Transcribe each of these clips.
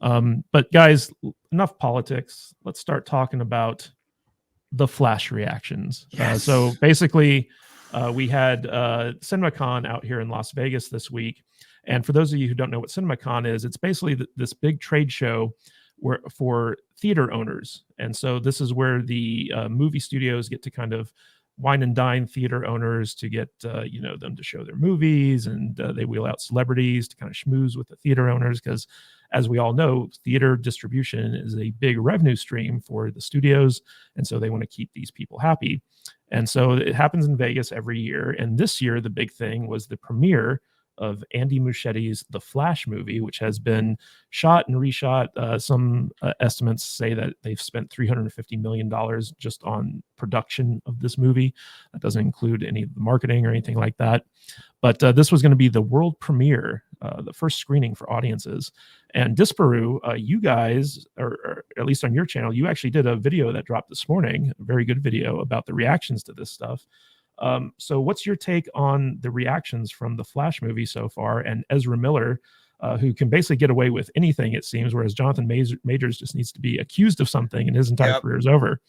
But guys, enough politics. Let's start talking about the Flash reactions. Yes. So basically, we had Cinemacon out here in Las Vegas this week. And for those of you who don't know what Cinemacon is, it's basically this big trade show for theater owners. And so this is where the movie studios get to kind of wine and dine theater owners to get them to show their movies, and they wheel out celebrities to kind of schmooze with the theater owners, because as we all know, theater distribution is a big revenue stream for the studios, and so they want to keep these people happy. And so it happens in Vegas every year, and this year the big thing was the premiere of Andy Muschietti's The Flash movie, which has been shot and reshot. Some estimates say that they've spent $350 million just on production of this movie. That doesn't include any of the marketing or anything like that. But this was going to be the world premiere, the first screening for audiences. And Disparu, you guys, or at least on your channel, you actually did a video that dropped this morning, a very good video about the reactions to this stuff. So what's your take on the reactions from the Flash movie so far, and Ezra Miller, who can basically get away with anything, it seems, whereas Jonathan Majors just needs to be accused of something and his entire career is over?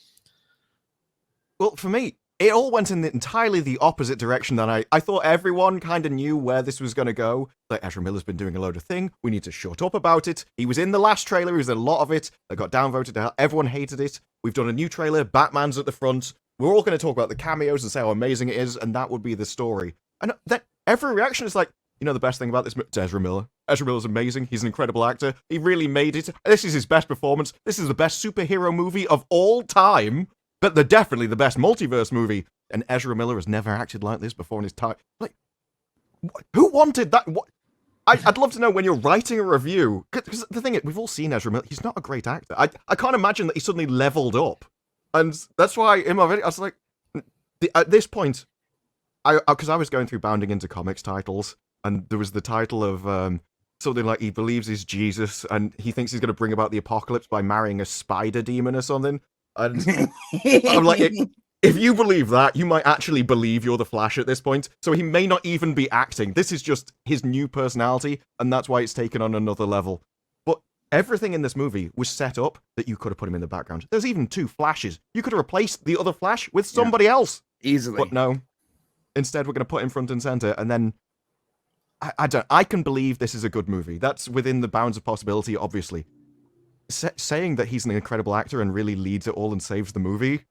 Well, for me, it all went in entirely the opposite direction than I thought. Everyone kind of knew where this was going to go. Like, Ezra Miller's been doing a load of thing. We need to shut up about it. He was in the last trailer. He was in a lot of it. That got downvoted to hell. Everyone hated it. We've done a new trailer. Batman's at the front. We're all going to talk about the cameos and say how amazing it is, and that would be the story. And then every reaction is like, the best thing about this, it's Ezra Miller. Ezra Miller's amazing. He's an incredible actor. He really made it. This is his best performance. This is the best superhero movie of all time, but they're definitely the best multiverse movie. And Ezra Miller has never acted like this before in his time. Like, who wanted that? I'd love to know when you're writing a review, because the thing is, we've all seen Ezra Miller. He's not a great actor. I can't imagine that he suddenly leveled up. And that's why in my video, I was like, at this point, because I was going through Bounding Into Comics titles, and there was the title of something like he believes he's Jesus, and he thinks he's going to bring about the apocalypse by marrying a spider demon or something. And I'm like, if you believe that, you might actually believe you're the Flash at this point. So he may not even be acting. This is just his new personality, and that's why it's taken on another level. Everything in this movie was set up that you could have put him in the background. There's even 2 Flashes. You could have replaced the other Flash with somebody else. Easily. But no. Instead, we're going to put him front and center. And then, I can believe this is a good movie. That's within the bounds of possibility, obviously. Saying that he's an incredible actor and really leads it all and saves the movie,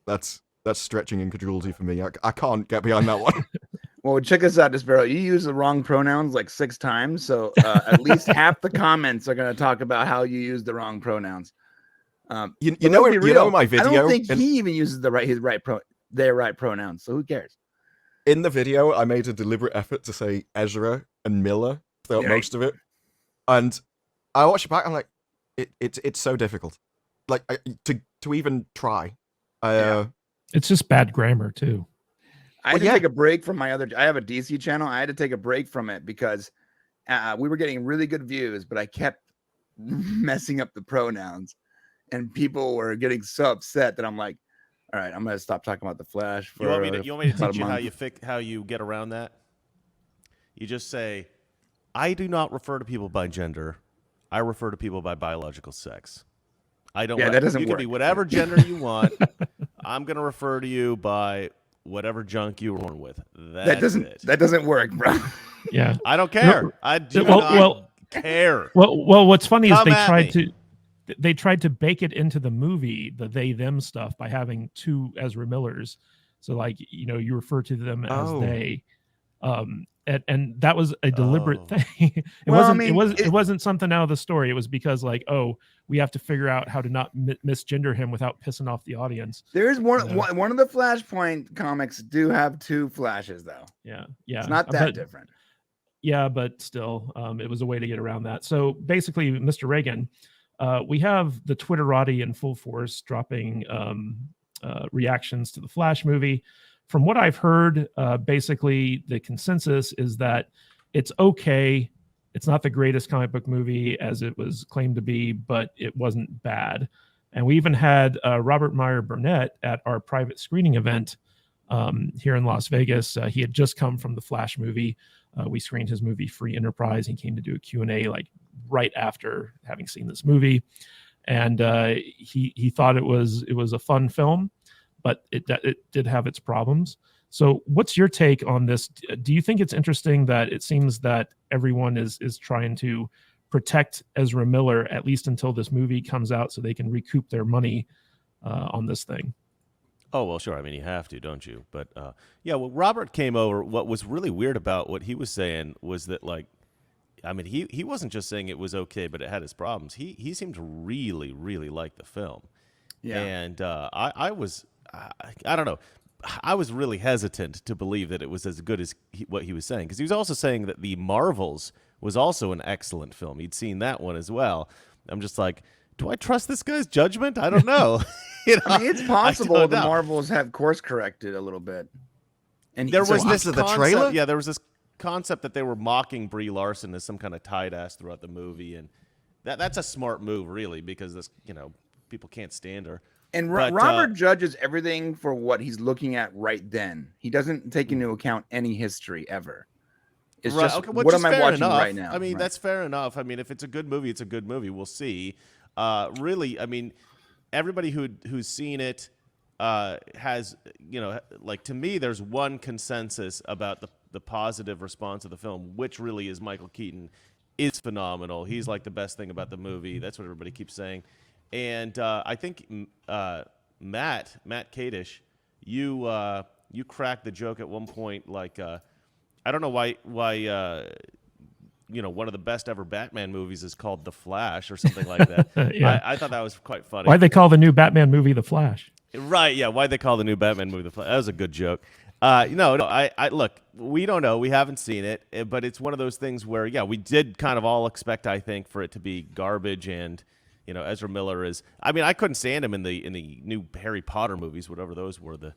that's stretching incredulity for me. I can't get behind that one. Well, check us out, Despero. You use the wrong pronouns like 6 times, so at least half the comments are going to talk about how you use the wrong pronouns. You know my video. I don't think he even uses their right pronouns. So who cares? In the video, I made a deliberate effort to say Ezra and Miller throughout most of it, and I watched it back. I'm like, it's so difficult, like to even try. It's just bad grammar too. I had to take a break from I have a DC channel. I had to take a break from it because we were getting really good views, but I kept messing up the pronouns, and people were getting so upset that I'm like, all right, I'm going to stop talking about the Flash. For, you want me to teach you how you get around that? You just say, I do not refer to people by gender. I refer to people by biological sex. I don't. Yeah, that doesn't work. You can be whatever gender you want. I'm going to refer to you by whatever junk you were born with. That doesn't work, bro. Yeah, I don't care. I do not care. Well, what's funny is they tried to bake it into the movie, the they them stuff, by having 2 Ezra Millers. So like, you refer to them as they, and that was a deliberate thing. It wasn't something out of the story. It was because like, we have to figure out how to not misgender him without pissing off the audience. There's one of the Flashpoint comics do have 2 Flashes though. Yeah. It's not that different. Yeah, but still, it was a way to get around that. So basically, Mr. Reagan, we have the Twitterati in full force dropping reactions to the Flash movie. From what I've heard, basically the consensus is that it's okay. It's not the greatest comic book movie as it was claimed to be, but it wasn't bad. And we even had Robert Meyer Burnett at our private screening event here in Las Vegas. He had just come from the Flash movie. We screened his movie Free Enterprise. He came to do a Q&A like right after having seen this movie, and he thought it was a fun film, but it did have its problems. So what's your take on this? Do you think it's interesting that it seems that everyone is trying to protect Ezra Miller, at least until this movie comes out, so they can recoup their money on this thing? Oh, well, sure. I mean, you have to, don't you? But yeah, well, Robert came over. What was really weird about what he was saying was that, like, I mean, he wasn't just saying it was okay, but it had its problems. He seemed to really, really like the film. Yeah. And I don't know. I was really hesitant to believe that it was as good as what he was saying, because he was also saying that The Marvels was also an excellent film. He'd seen that one as well. I'm just like, do I trust this guy's judgment? I don't know. You know, I mean, it's possible the know. Marvels have course corrected a little bit. And There was this this the trailer? Yeah, there was this concept that they were mocking Brie Larson as some kind of tight ass throughout the movie, and that's a smart move, really, because this, people can't stand her. And But, Robert judges everything for what he's looking at right then. He doesn't take into account any history ever. It's Right, just, okay, which what is am I fair watching enough. right now? I mean, Right. that's fair enough. I mean, if it's a good movie, it's a good movie. We'll see. Really, I mean, everybody who's seen it has, like, to me, there's one consensus about the positive response of the film, which really is Michael Keaton is phenomenal. He's like the best thing about the movie. That's what everybody keeps saying. And I think Matt Kadish, you cracked the joke at one point, like, I don't know why one of the best ever Batman movies is called The Flash or something like that. Yeah. I thought that was quite funny. Why they call the new Batman movie The Flash? Right, yeah, why'd they call the new Batman movie The Flash? That was a good joke. No, I look, we don't know. We haven't seen it, but it's one of those things where, yeah, we did kind of all expect, I think, for it to be garbage. And, Ezra Miller is, I mean, I couldn't stand him in the new Harry Potter movies, whatever those were. The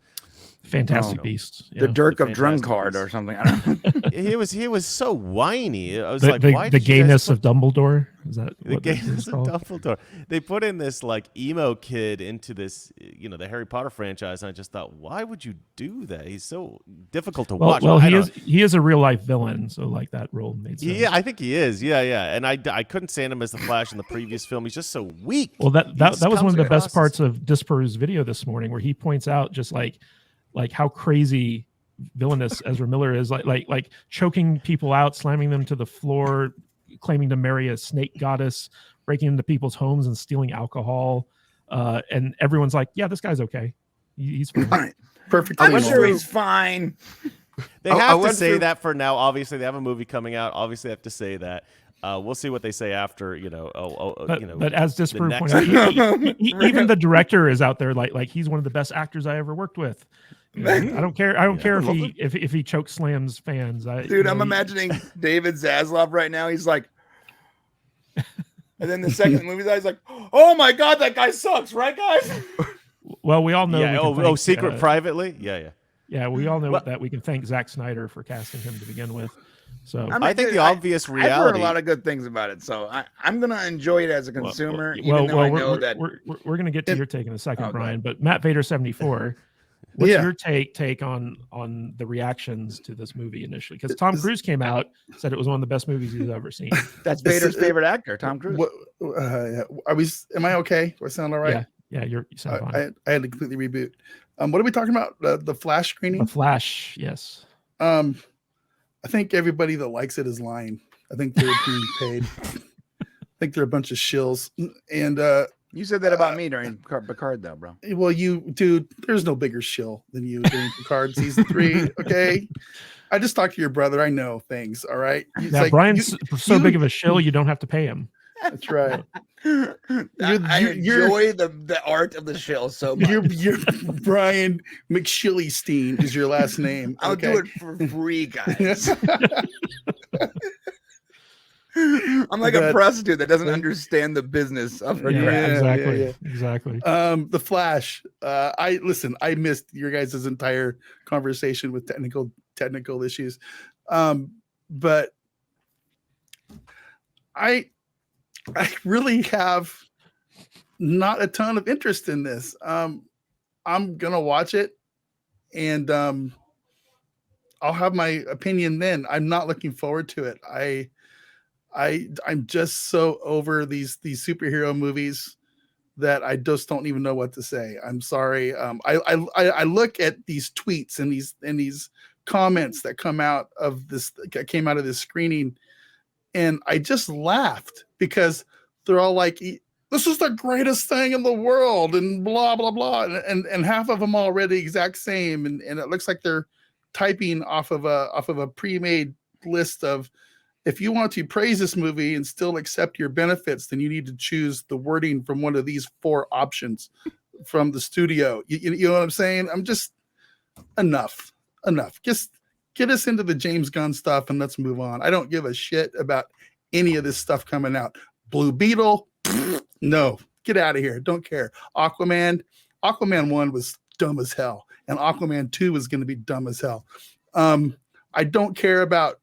Fantastic Beasts. The Dirk of Fantastic Drunkard Beasts. or something. I don't know. he was so whiny. I was The, like, the, why the did you guys gayness put of Dumbledore? Is that the what this gayness is of called? Dumbledore? They put in this, like, emo kid into this, the Harry Potter franchise, and I just thought, why would you do that? He's so difficult to watch. Well, I he don't is he is a real life villain, so like that role made sense. Yeah, I think he is. Yeah. And I couldn't stand him as the Flash in the previous film. He's just so weak. Well, that was one of the best across parts of Disparu's video this morning, where he points out just like how crazy villainous Ezra Miller is, like choking people out, slamming them to the floor, claiming to marry a snake goddess, breaking into people's homes and stealing alcohol, and everyone's like, "Yeah, this guy's okay. He's fine." Perfect. I'm sure he's fine. They have to say that for now. Obviously, they have a movie coming out. Obviously, they have to say that. We'll see what they say after. But as Disparu pointed out, even the director is out there like he's one of the best actors I ever worked with. I don't care. I don't care if he choke slams fans. Dude, I'm imagining David Zaslav right now. He's like, and then the second movie, he's like, "Oh my god, that guy sucks, right, guys?" Well, we all know. Yeah. Secret privately. Yeah. Yeah, we all know that we can thank Zack Snyder for casting him to begin with. So I think the obvious reality. I've heard a lot of good things about it, so I'm gonna enjoy it as a consumer. Even though I know that we're gonna get to your take in a second, Brian. But Matt Vader 74. What's your take on the reactions to this movie initially? Because Tom Cruise came out, said it was one of the best movies he's ever seen. That's Vader's favorite actor, Tom Cruise. Am I okay? Do I sound all right? Yeah, you sound fine. I had to completely reboot. What are we talking about? The Flash screening? The Flash, yes. I think everybody that likes it is lying. I think they're being paid. I think they're a bunch of shills. And you said that about me during Picard, though, bro. Well, dude, there's no bigger shill than you during Picard season 3. Okay, I just talked to your brother. I know things. All right. Now, Brian's so big of a shill, you don't have to pay him. That's right. I enjoy the art of the shill so much. You're Brian McShillystein is your last name. I'll do it for free, guys. I'm like a prostitute that doesn't understand the business of her craft. Exactly. The Flash. I missed your guys' entire conversation with technical issues. But I really have not a ton of interest in this. I'm gonna watch it, and I'll have my opinion then. I'm not looking forward to it. I'm just so over these superhero movies that I just don't even know what to say. I'm sorry. I look at these tweets and these comments that came out of this screening, and I just laughed because they're all like, "This is the greatest thing in the world," and blah blah blah, and half of them all read the exact same, and it looks like they're typing off of a pre-made list of, if you want to praise this movie and still accept your benefits, then you need to choose the wording from one of these 4 options from the studio. You know what I'm saying? I'm just enough. Just get us into the James Gunn stuff and let's move on. I don't give a shit about any of this stuff coming out. Blue Beetle, no, get out of here. Don't care. Aquaman 1 was dumb as hell, and Aquaman 2 is going to be dumb as hell. I don't care about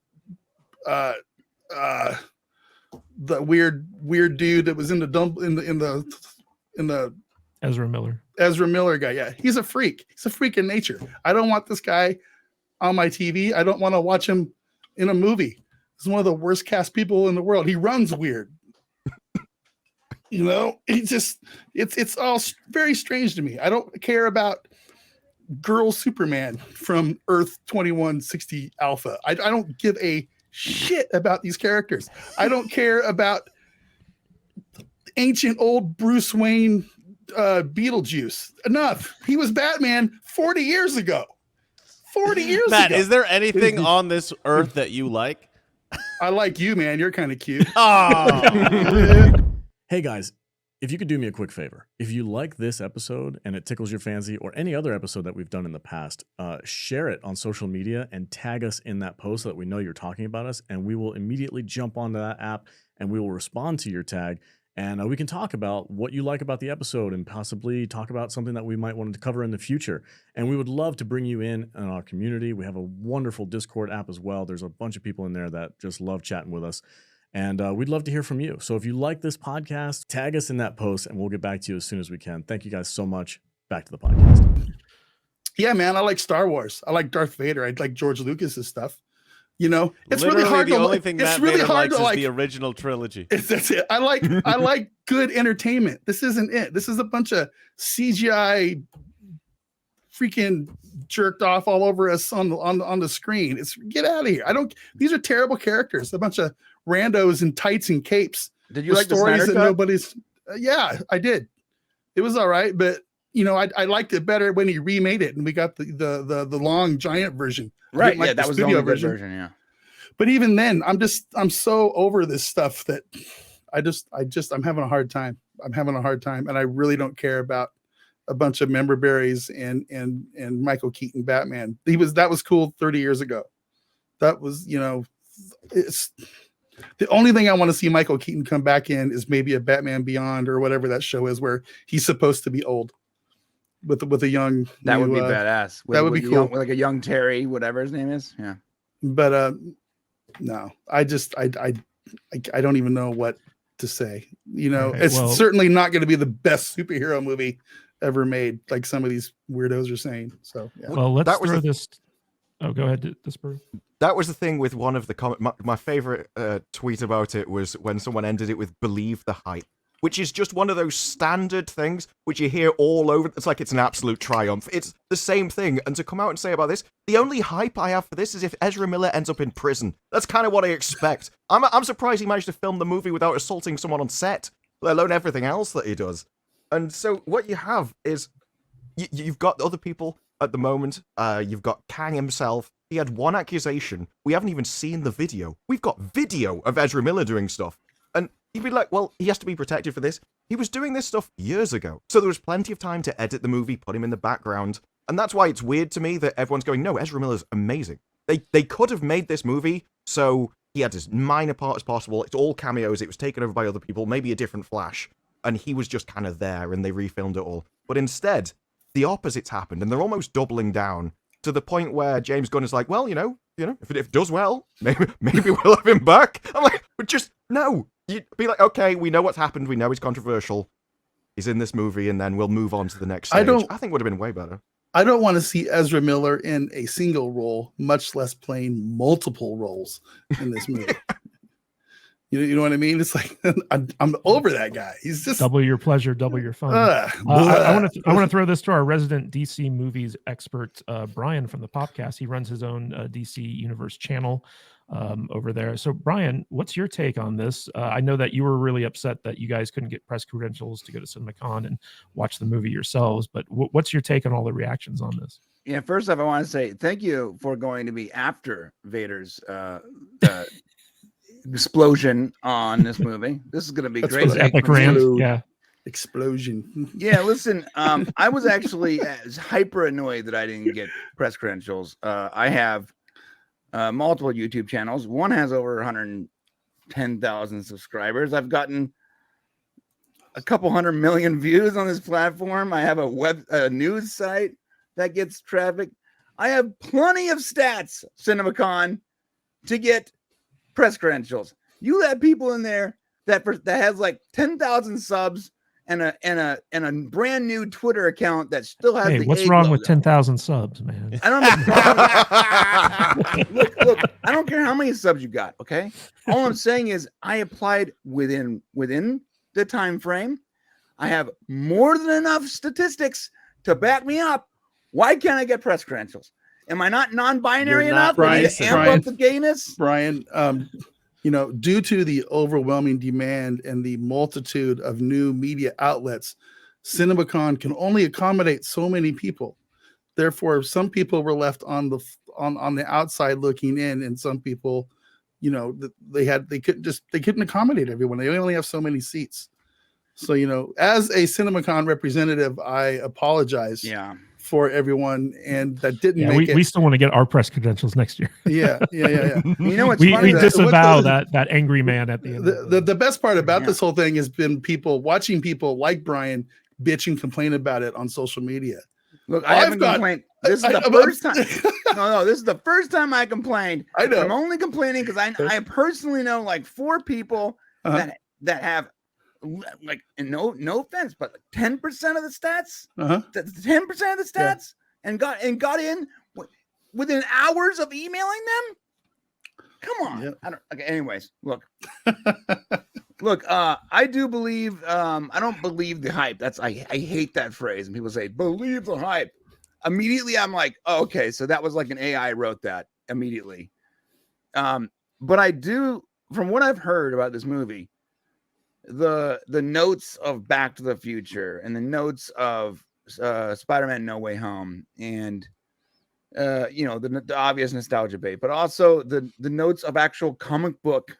the weird dude that was in the Ezra Miller guy. Yeah, he's a freak. He's a freak in nature. I don't want this guy on my TV. I don't want to watch him in a movie. He's one of the worst cast people in the world. He runs weird. You know, it's all very strange to me. I don't care about Girl Superman from Earth 2160 Alpha. I don't give a shit about these characters. I don't care about ancient old Bruce Wayne Beetlejuice. Enough. He was Batman 40 years ago. 40 years Matt, ago. is there anything on this earth that you like? I like you, man. You're kind of cute. Oh. Hey guys, if you could do me a quick favor, if you like this episode and it tickles your fancy, or any other episode that we've done in the past, share it on social media and tag us in that post so that we know you're talking about us, and we will immediately jump onto that app and we will respond to your tag, and we can talk about what you like about the episode and possibly talk about something that we might want to cover in the future. And we would love to bring you in our community. We have a wonderful Discord app as well. There's a bunch of people in there that just love chatting with us. And we'd love to hear from you. So if you like this podcast, tag us in that post and we'll get back to you as soon as we can. Thank you guys so much. Back to the podcast. Yeah, man, I like Star Wars. I like Darth Vader. I like George Lucas's stuff. You know, it's Literally really hard the to only like. thing It's Matt really Vader hard likes to is like. the original trilogy. That's it. I like good entertainment. This isn't it. This is a bunch of CGI freaking jerked off all over us on the screen. It's, get out of here. These are terrible characters. A bunch of randos in tights and capes. Did you like the stories Snyder that cut? nobody's? Yeah, I did. It was all right, but you know, I liked it better when he remade it and we got the long giant version. I Right. didn't like Yeah, that was the studio only good version. Yeah. But even then, I'm so over this stuff that I'm having a hard time. And I really don't care about a bunch of member berries and Michael Keaton Batman. That was cool 30 years ago. That was, you know, it's the only thing I want to see Michael Keaton come back in is maybe a Batman Beyond or whatever that show is, where he's supposed to be old with a young. That new, would be badass. that would be cool. Like a young Terry, whatever his name is. Yeah. But no, I don't even know what to say. You know, Okay, it's well- certainly not going to be the best superhero movie ever made, like some of these weirdos are saying. So yeah. Well, let's That was throw the- this. Oh, go ahead, Disper. That was the thing with one of the my favorite tweet about it was when someone ended it with "believe the hype," which is just one of those standard things which you hear all over. It's like it's an absolute triumph. It's the same thing. And to come out and say about this, the only hype I have for this is if Ezra Miller ends up in prison. That's kind of what I expect. I'm surprised he managed to film the movie without assaulting someone on set, let alone everything else that he does. And so what you have is you've got other people at the moment. You've got Kang himself. He had one accusation. We haven't even seen the video. We've got video of Ezra Miller doing stuff. And you'd be like, well, he has to be protected for this. He was doing this stuff years ago. So there was plenty of time to edit the movie, put him in the background. And that's why it's weird to me that everyone's going, no, Ezra Miller's amazing. They could have made this movie so he had as minor part as possible. It's all cameos. It was taken over by other people, maybe a different Flash. And he was just kind of there and they refilmed it all. But instead, the opposite's happened. And they're almost doubling down to the point where James Gunn is like, well, you know, if it does well, maybe we'll have him back. I'm like, but just, no. You'd be like, okay, we know what's happened. We know he's controversial. He's in this movie, and then we'll move on to the next stage. I think would have been way better. I don't want to see Ezra Miller in a single role, much less playing multiple roles in this movie. You know what I mean? It's like I'm over that guy. He's just Double your pleasure, double your fun. I want to throw this to our resident DC movies expert, Brian from the Popcast. He runs his own DC Universe channel over there. So, Brian, what's your take on this? I know that you were really upset that you guys couldn't get press credentials to go to Cinemacon and watch the movie yourselves. But what's your take on all the reactions on this? Yeah, first off, I want to say thank you for going to be after Vader's explosion on this movie. This is going to be That's great. what Epic rant. Yeah. Explosion. Yeah, listen, I was actually hyper annoyed that I didn't get press credentials. I have multiple YouTube channels. One has over 110,000 subscribers. I've gotten a couple 100 million views on this platform. I have a news site that gets traffic. I have plenty of stats, Cinemacon, to get press credentials. You let people in there that has like 10,000 subs and a brand new Twitter account that still has. Hey, the what's egg wrong logo. with 10,000 subs, man? I don't have look, I don't care how many subs you got, okay? All I'm saying is I applied within the time frame. I have more than enough statistics to back me up. Why can't I get press credentials? Am I not non-binary You're not enough? I need to amp Brian. up the gayness? Brian, due to the overwhelming demand and the multitude of new media outlets, Cinemacon can only accommodate so many people. Therefore, some people were left on the outside looking in, and some people, they couldn't accommodate everyone. They only have so many seats. So, as a Cinemacon representative, I apologize. Yeah. For everyone, and that didn't Yeah, make it. we still want to get our press credentials next year. Yeah. You know what's we funny? disavow that angry man at the end. The best part about this whole thing has been watching people like Brian bitch and complain about it on social media. Look, I haven't complained. This is the first time. No, this is the first time I complained. I know. I'm only complaining because I personally know like 4 people that have, like, and no offense, but like 10% of the stats, 10% of the stats, and got in within hours of emailing them. Come on. Yep. I don't. Okay. Anyways, look. I do believe. I don't believe the hype. I hate that phrase. And people say believe the hype. Immediately, I'm like, oh, okay, so that was like an AI wrote that immediately. But I do, from what I've heard about this movie, the notes of Back to the Future and the notes of Spider-Man No Way Home and the obvious nostalgia bait, but also the notes of actual comic book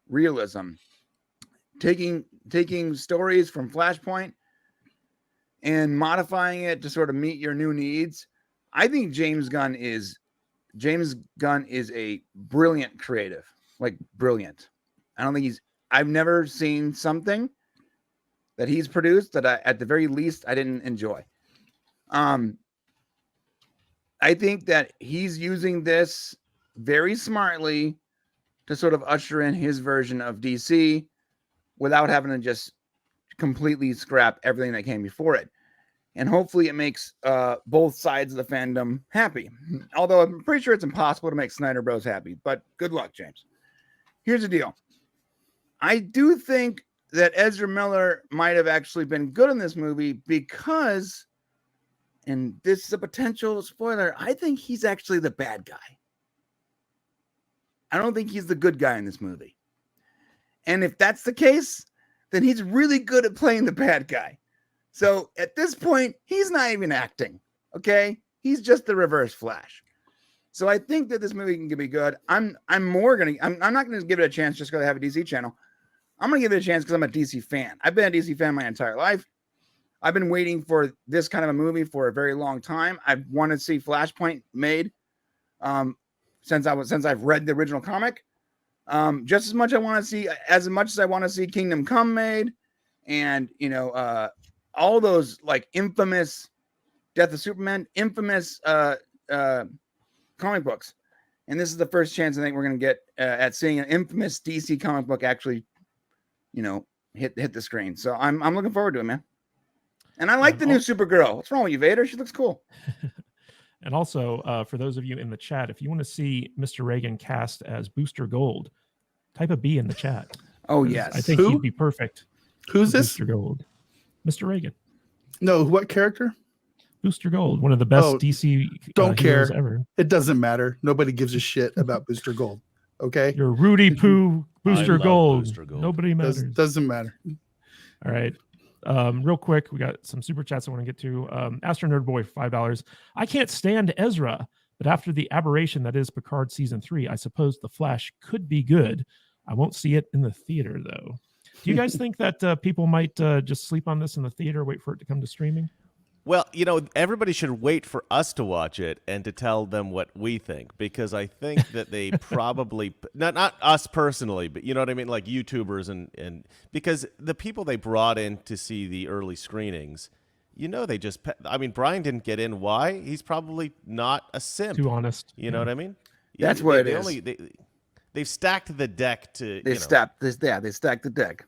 realism, taking stories from Flashpoint and modifying it to sort of meet your new needs. I think James Gunn is a brilliant creative, like brilliant. I've never seen something that he's produced that at the very least I didn't enjoy. I think that he's using this very smartly to sort of usher in his version of DC without having to just completely scrap everything that came before it. And hopefully it makes both sides of the fandom happy. Although I'm pretty sure it's impossible to make Snyder Bros happy, but good luck, James. Here's the deal. I do think that Ezra Miller might have actually been good in this movie because, and this is a potential spoiler, I think he's actually the bad guy. I don't think he's the good guy in this movie. And if that's the case, then he's really good at playing the bad guy. So at this point, he's not even acting, okay? He's just the reverse Flash. So I think that this movie can be good. I'm not going to give it a chance just because I have a DC channel. I'm going to give it a chance because I'm a DC fan. I've been a DC fan my entire life. I've been waiting for this kind of a movie for a very long time. I've wanted to see Flashpoint made since I've read the original comic. Just as much as I want to see Kingdom Come made, and all those like infamous Death of Superman, infamous comic books. And this is the first chance I think we're going to get at seeing an infamous DC comic book actually, hit the screen. So I'm looking forward to it, man. And I like the new Supergirl. What's wrong with you, Vader? She looks cool. And also, for those of you in the chat, if you want to see Mr. Reagan cast as Booster Gold, type a B in the chat. Oh 'Cause yes. I think Who? he'd be perfect. Who's for this? Booster Gold. Mr. Reagan. No, what character? Booster Gold, one of the best Oh, DC don't heroes care. ever. It doesn't matter. Nobody gives a shit about Booster Gold. Okay, You're Rudy Poo Booster love Gold. Booster Gold. Nobody matters. doesn't matter. All right. Real quick, we got some super chats I want to get to. Astro Nerd Boy, $5. I can't stand Ezra, but after the aberration that is Picard season 3, I suppose The Flash could be good. I won't see it in the theater though. Do you guys think that people might just sleep on this in the theater, wait for it to come to streaming? Well, everybody should wait for us to watch it and to tell them what we think, because I think that they probably not us personally, but you know what I mean, like YouTubers and because the people they brought in to see the early screenings, they just Brian didn't get in. Why? He's probably not a simp. Too honest. You know what I mean? That's what it is. They've stacked the deck to They stacked the deck.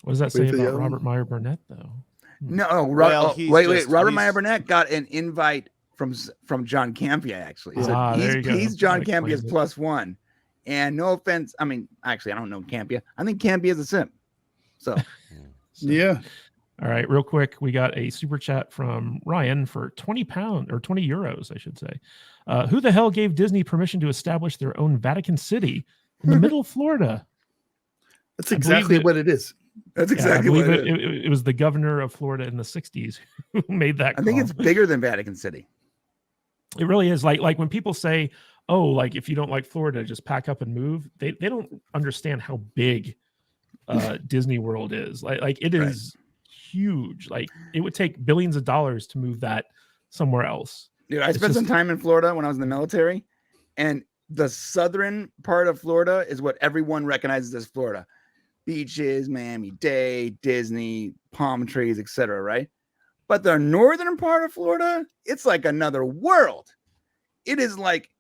What does that Wait say for the about other Robert Meyer Burnett though? No, Well, wait. Robert Meyer Burnett got an invite from John Campia, actually. So there you go. he's John That Campia's explains it. +1. And no offense, actually, I don't know Campia. I think Campia is a simp. So Yeah. All right, real quick, we got a super chat from Ryan for £20 or 20 euros, I should say. Who the hell gave Disney permission to establish their own Vatican City in the middle of Florida? That's I believe exactly that- what it is. that's I exactly believe what it is. it was the governor of Florida in the 60s who made that I think call. it's bigger than Vatican City. It really is. Like when people say, oh, like if you don't like Florida, just pack up and move. They don't understand how big Disney World is. Like it is huge. Like it would take billions of dollars to move that somewhere else. Dude, I It's spent some just- time in Florida when I was in the military, and the southern part of Florida is what everyone recognizes as Florida. Beaches, Miami-Dade, Disney, palm trees, etc., right? But the northern part of Florida, it's like another world. It's like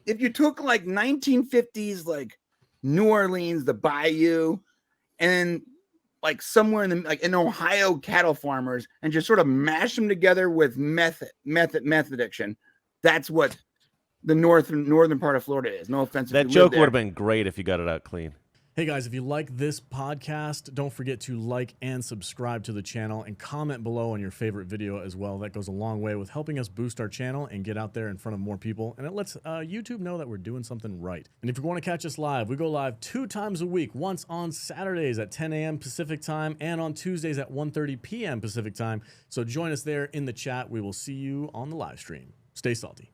if you took like 1950s like New Orleans, the Bayou, and like somewhere in Ohio cattle farmers, and just sort of mash them together with meth addiction. That's what the northern part of Florida is. No offense. That joke would have been great if you got it out clean. Hey guys, if you like this podcast, don't forget to like and subscribe to the channel and comment below on your favorite video as well. That goes a long way with helping us boost our channel and get out there in front of more people. And it lets YouTube know that we're doing something right. And if you want to catch us live, we go live 2 times a week, once on Saturdays at 10 a.m. Pacific time and on Tuesdays at 1:30 p.m. Pacific time. So join us there in the chat. We will see you on the live stream. Stay salty.